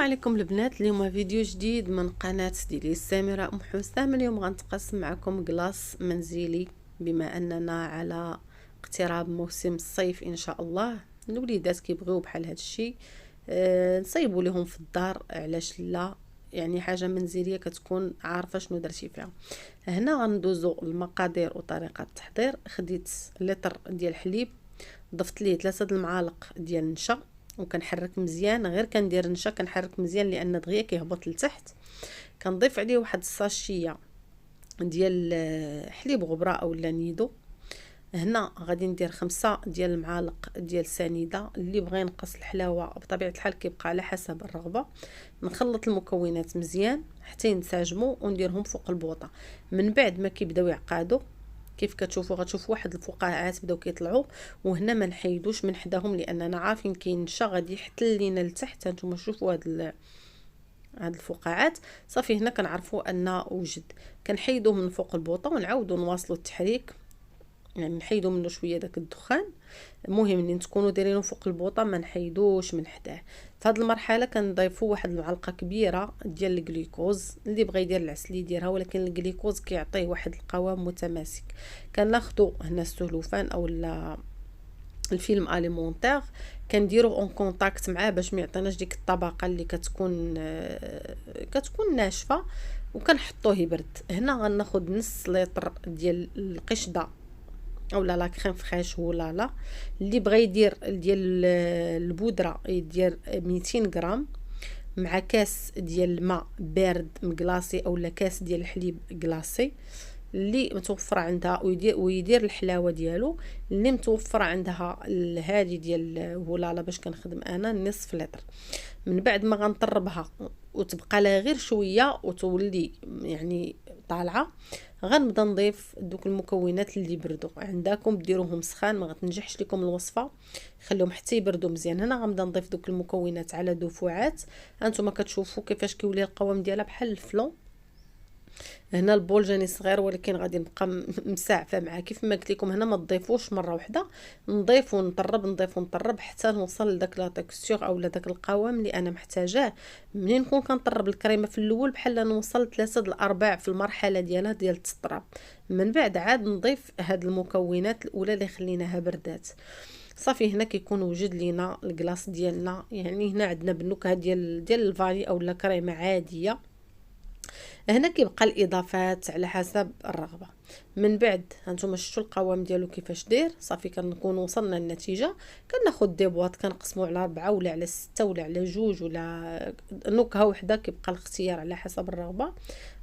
عليكم البنات. اليوم فيديو جديد من قناة ديالي السامرة ام حسام. اليوم غنتقاسم معكم كلاص منزلي بما اننا على اقتراب موسم الصيف ان شاء الله. الوليدات كيبغيو بحال هذا الشيء نصيبوا لهم في الدار، علاش لا؟ يعني حاجه منزليه كتكون عارفه شنو درتي فيها. هنا غندوزو المقادير وطريقه التحضير. خديت لتر ديال الحليب، ضفت ليه 3 المعالق ديال النشا وكنحرك مزيان. غير كندير النشا كنحرك مزيان لان دغيا كيهبط لتحت. كنضيف عليه واحد الساشيه ديال حليب غبره اولا نيدو. هنا غادي ندير 5 ديال المعالق ديال سنيده. اللي بغى ينقص الحلاوه بطبيعه الحال كيبقى على حسب الرغبه. نخلط المكونات مزيان حتى ينسجموا ونديرهم فوق البوطه. من بعد ما كيبداو يعقادوا كيف كتشوفوا غتشوفوا واحد الفقاعات بداو كيطلعوا، وهنا ما نحيدوش من حداهم لاننا عارفين كاين نشا غادي يحتل لينا لتحت. هانتوما شوفوا هاد الفقاعات. صافي هنا كنعرفوا ان وجد. كنحيدوه من فوق البوطه ونعاودوا نواصلوا التحريك، يعني نحيدوا منه شويه داك الدخان. المهم ان تكونوا دايرينه فوق البوطه ما نحيدوش من حداه. في هذه المرحله كنضيفوا واحد المعلقه كبيره ديال الجلوكوز. اللي بغى يدير العسل يديرها، ولكن الجلوكوز كيعطيه واحد القوام متماسك. كناخذوا هنا السلوفان اولا الفيلم اليمونتير كنديروه اون كونتاكت معاه باش ما يعطيناش ديك الطبقه اللي كتكون ناشفه، وكنحطوه يبرد. هنا غناخذ نص لتر ديال القشده اولا لا كريم فريش ولا لا. اللي بغى يدير ديال البودره يدير 200 غرام مع كاس ديال الماء بارد مكلاصي اولا كاس ديال الحليب كلاصي. اللي متوفره عندها ويدير الحلاوه ديالو. اللي متوفره عندها الهادي ديال ولالا باش كنخدم انا نصف لتر. من بعد ما غنطربها وتبقى لها غير شويه وتولي يعني طالعه، غنبدا نضيف دوك المكونات اللي بردوا عندكم. ديروهم سخان، ما غتنجحش لكم الوصفه، خليهم حتى يبردوا مزيان. هنا غنبدا نضيف دوك المكونات على دفعات. هانتوما كتشوفوا كيفاش كيولي القوام ديالها بحال الفلون. هنا البول جاني صغير ولكن غادي نبقى مساعفه معاه. كيف ما قلت لكم هنا ما تضيفوش مره واحده، نضيف ونطرب حتى نوصل لذاك لا تكستور او لذاك القوام اللي انا محتاجاه. منين نكون كنطرب الكريمه في الاول بحال نوصل 3 الارباع في المرحله ديالها ديال التطراب. من بعد عاد نضيف هاد المكونات الاولى اللي خليناها بردات. صافي هنا كيكون وجد لينا الكلاص ديالنا. يعني هنا عندنا بالنكهه ديال الفاني اولا كريمه عاديه. هنا كيبقى الاضافات على حسب الرغبه. من بعد هانتوما شفتوا القوام ديالو كيفاش داير. صافي كنكون وصلنا للنتيجه. كناخذ دي بواط كنقسموا على 4 ولا على 6 ولا على 2 ولا نكهه وحده، كيبقى الاختيار على حسب الرغبه.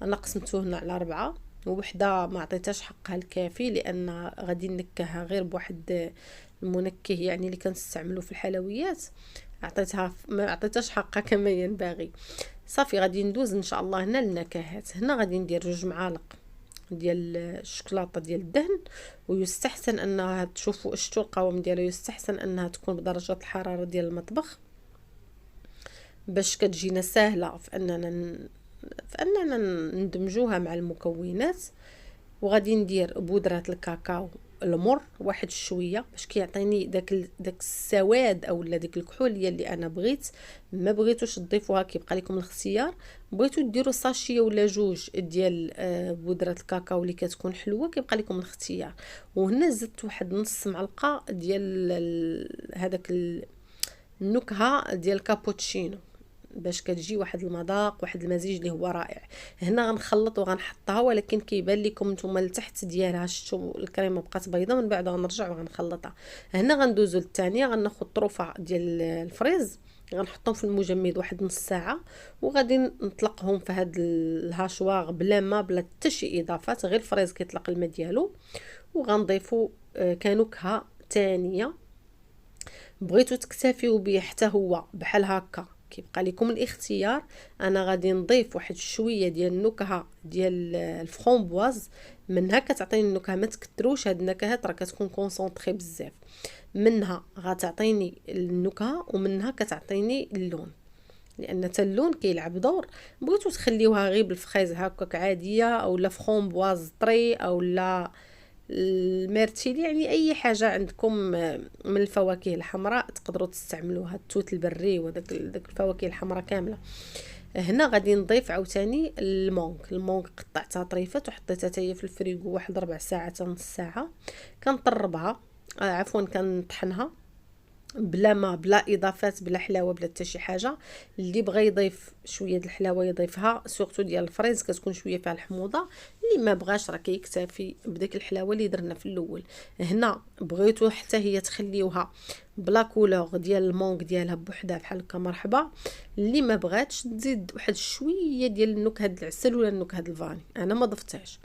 انا قسمته هنا على 4 ووحده ما عطيتهاش حقها الكافي لان غادي نكهها غير بواحد المنكه يعني اللي كنستعملوا في الحلويات. ما عطيتهاش حقها كما ينبغي. صافي غادي ندوز ان شاء الله هنا للنكهات. هنا غادي ندير 2 معالق ديال الشوكولاته ديال الدهن، ويستحسن انها تشوفوا شفتوا القوام ديالها، يستحسن انها تكون بدرجه الحراره ديال المطبخ باش كتجينا سهله في اننا ندمجوها مع المكونات. وغادي ندير بودره الكاكاو المر واحد شويه باش كيعطيني داك السواد اولا ديك الكحوليه اللي انا بغيت. ما بغيتوش تضيفوها كيبقى لكم الاختيار. بغيتو ديروا ساشيه ولا 2 ديال بودره الكاكاو اللي كتكون حلوه كيبقى لكم الاختيار. وهنا زدت واحد نص معلقه ديال هذاك النكهه ديال كابوتشينو باش كتجي واحد المذاق واحد المزيج اللي هو رائع. هنا غنخلط وغنحطها، ولكن كيبان لكم نتوما التحت ديالها شفتوا الكريمه بقات بيضه. من بعد غنرجع وغنخلطها. هنا غندوزو للثانيه. غناخذ طروفه ديال الفريز غنحطهم في المجمد واحد نص ساعه، وغادي نطلقهم في هاد الهاشواغ بلا ما بلا حتى شي اضافات، غير الفريز كيطلق الماء ديالو. وغنضيفوا كنكهه ثانيه. بغيتو تكتفيو به حتى هو بحال هكا كيبقى لكم الاختيار. انا غادي نضيف واحد شويه ديال النكهه ديال الفرامبواز. منها كتعطيني النكهه، ما تكثروش هاد النكهات راه كتكون كونسونطري بزاف. منها غتعطيني النكهه ومنها كتعطيني اللون، لان حتى اللون كيلعب دور. بغيتو تخليوها غير بالفريز هكاك عاديه اولا فرامبواز طري اولا الميرتيل، يعني اي حاجه عندكم من الفواكه الحمراء تقدروا تستعملوها، التوت البري وداك الفواكه الحمراء كامله. هنا غادي نضيف عاوتاني المونغ قطعتها طريفات وحطيتها حتى هي في الفريغو واحد ربع ساعه حتى نص ساعه. كنطربها، عفوا كنطحنها بلا ما، بلا اضافات، بلا حلاوه، بلا حتى شي حاجه. اللي بغى يضيف شويه د الحلاوه يضيفها، سورتو ديال الفريز كتكون شويه فيها الحموضه. اللي ما بغاش راه كيكتفي بديك الحلاوه اللي درنا في الاول. هنا بغيتو حتى هي تخليوها بلا كولور ديال المونغ ديالها بوحدها بحال هكا مرحبا. اللي ما بغاتش تزيد واحد شويه ديال النكهه د العسل ولا النكهه د الفاني، انا ما ضفتهاش.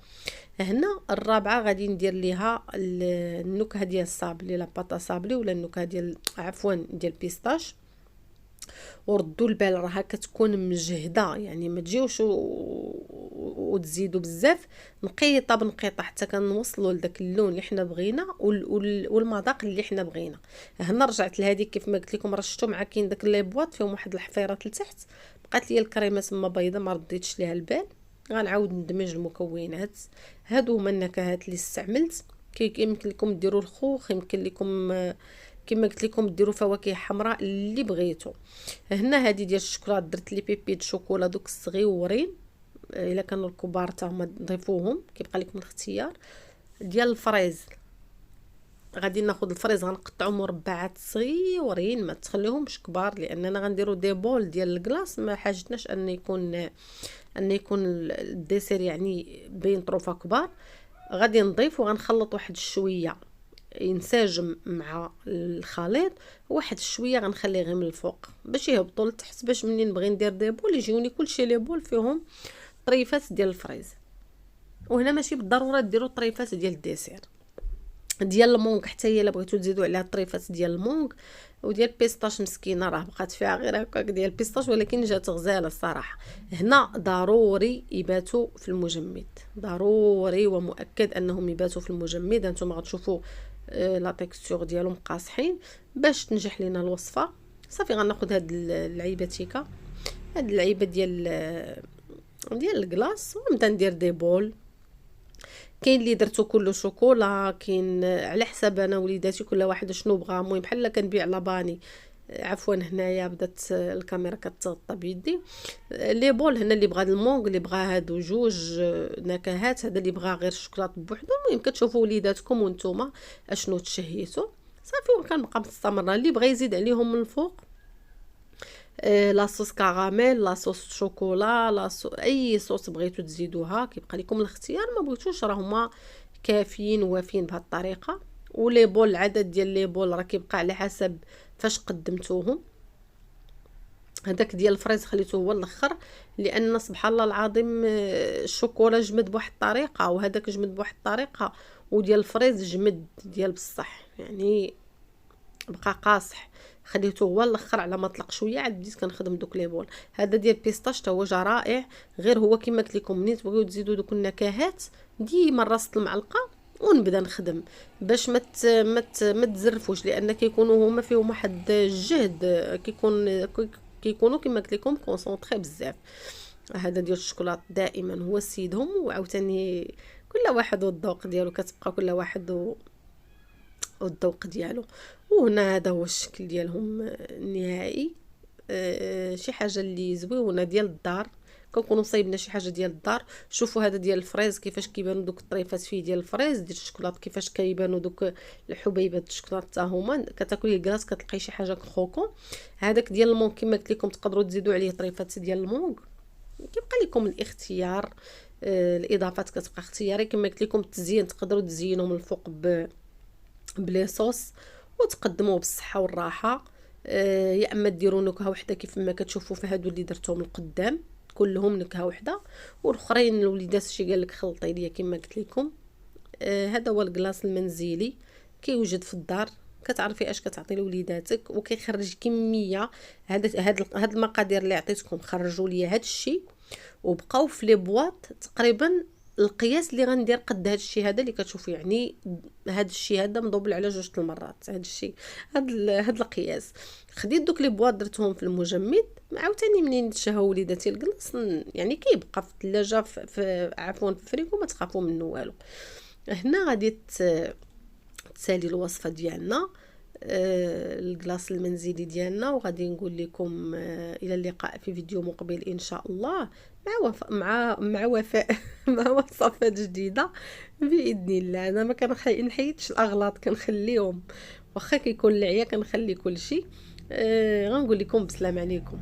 هنا الرابعه غادي ندير ليها النكهه ديال الصابلي، لا باطا صابلي، ولا النكهه ديال عفوا ديال بيستاش. وردوا البال راها كتكون مجهده، يعني ما تجيوش وتزيدوا بزاف، نقيطه بنقيطه حتى كنوصلوا لذاك اللون اللي حنا بغينا والمذاق اللي حنا بغينا. هنا رجعت لهذيك كيف ما قلت لكم، رشتو مع كاين داك لي بواط فيهم واحد الحفيرات لتحت، بقات لي الكريمه تما بيضه ما رديتش ليها البال. غنعاود ندمج المكونات. هادو هما النكهات اللي استعملت. يمكن لكم ديروا الخوخ، يمكن لكم كما قلت لكم ديروا فواكه حمراء اللي بغيتو. هنا هذه ديال الشوكولاط درت لي بيبي د شوكولا دوك الصغيورين، الا كانوا الكبار حتى هما ضيفوهم، كيبقى لكم الاختيار. ديال الفريز غادي ناخذ الفريز غنقطعو مربعات صغيورين، ما تخليهمش كبار، لاننا غنديروا دي بول ديال الكلاص، ما حاجتناش ان يكون الديسير يعني بين طروفه كبار. غادي نضيف وغنخلط واحد شويه ينسجم مع الخليط، واحد شويه غنخليه غير من الفوق باش يهبطوا لتحت، باش منين نبغي ندير دي بول يجيوني كلشي لي بول فيهم طريفات ديال الفريز. وهنا ماشي بالضروره ديروا طريفات ديال الديسير. ديال المونغ حتى هي الا بغيتو تزيدوا عليها الطريفات ديال المونغ. وديال بيستاش مسكينه راه بقات فيها غير هكاك ديال بيستاش، ولكن جات غزاله الصراحه. هنا ضروري يباتوا في المجمد، ضروري ومؤكد انهم يباتوا في المجمد. انتم غتشوفوا لا تيكستور ديالهم قاصحين باش تنجح لنا الوصفه. صافي غناخذ هاد العيبتيكا، هاد العيبه ديال الكلاص، ونبدا ندير دي بول. كاين اللي درتو كله شوكولا، كاين على حساب انا وليداتي كل واحد شنو بغا. المهم بحال كنبيع لاباني، عفوا هنايا بدات الكاميرا كتغطى بيدي. لي بول هنا اللي بغا المونغ، اللي بغا هادو جوج نكهات، هذا اللي بغا غير الشوكولاط بوحدو. المهم كتشوفوا وليداتكم وانتم اشنو تشهيتوا صافي. وكنبقى مستمره. اللي بغا يزيد عليهم من الفوق لا صوص كراميل، لا صوص شوكولا، اي صوص بغيتو تزيدوها كيبقى لكم الاختيار. ما بغيتوش راه هما كافيين ووافين بهذه الطريقه. ولي بول العدد ديال لي بول راه كيبقى على حسب فاش قدمتوهم. هذاك ديال الفريز خليته هو الاخر، لان سبحان الله العظيم الشوكولا جمد بواحد الطريقه وهذاك جمد بواحد الطريقه، وديال الفريز جمد ديال بصح، يعني بقى قاصح. خليته هو الاخر على ما طلق شويه، عاد بديت كنخدم دوك لي بول. هذا ديال بيستاش تا هو جا رائع. غير هو كما قلت لكم منين تبغيو تزيدوا دوك النكهات ديما رصت المعلقه ونبدا نخدم باش ما تزرفوش، لان كيكونوا هما فيهم واحد الجهد، كيكونوا كما قلت لكم كونسونطري بزاف. هذا ديال الشوكولاط دائما هو سيدهم. وعاوتاني كل واحد والذوق ديالو، كتبقى كل واحد والذوق ديالو. وهنا هذا هو الشكل ديالهم النهائي. شي حاجه اللي زويونه ديال الدار، كنكونوا صايبنا شي حاجه ديال الدار. شوفوا هذا ديال الفريز كيفاش كيبانوا دوك الطريفات فيه ديال الفريز، ديال الشوكولاط كيفاش كيبانوا دوك الحبيبات الشوكولاط حتى هما. كتاكلي الكلاص كتلقاي شي حاجه كروكون. هذاك ديال المونغ كما قلت لكم تقدروا تزيدوا عليه طريفات ديال المونغ، كيبقى لكم الاختيار. الاضافات كتبقى اختياري. كما قلت لكم التزيين تقدروا تزينوا من الفوق بلي صوص وتقدموه بالصحه والراحه. يا اما ديروا نكهه وحده كيف ما كتشوفوا في هادو اللي درتهم القدام، كلهم نكهه وحده. والاخرين الوليدات شي قال لك خلطي ليا كما قلت لكم. هذا هو الكلاص المنزلي كيوجد في الدار. كتعرفي اش كتعطي لوليداتك وكيخرج كميه. هاد المقادير اللي عطيتكم خرجوا لي هاد الشيء، وبقاو في لي بواط تقريبا القياس اللي غندير قد هذا الشيء هذا اللي كتشوفوا. يعني هذا الشيء هذا مضوبل على 2 المرات. هذا الشيء هذا القياس. خديت دوك لي بواط درتهم في المجمد. عاوتاني منين تشهوا وليداتي الكلاص يعني كيبقى في الثلاجه، في عفوا في الفريكو، ما تخافوا منه والو. هنا غادي تسالي الوصفه ديالنا، الكلاص المنزلي ديالنا، وغادي نقول لكم الى اللقاء في فيديو مقبل ان شاء الله، مع وفاء مع وصفات جديده باذن الله. انا ما كنحيدش الاغلاط، كنخليهم، واخا كيكون العيا كنخلي كل شيء. غنقول لكم بسلام عليكم.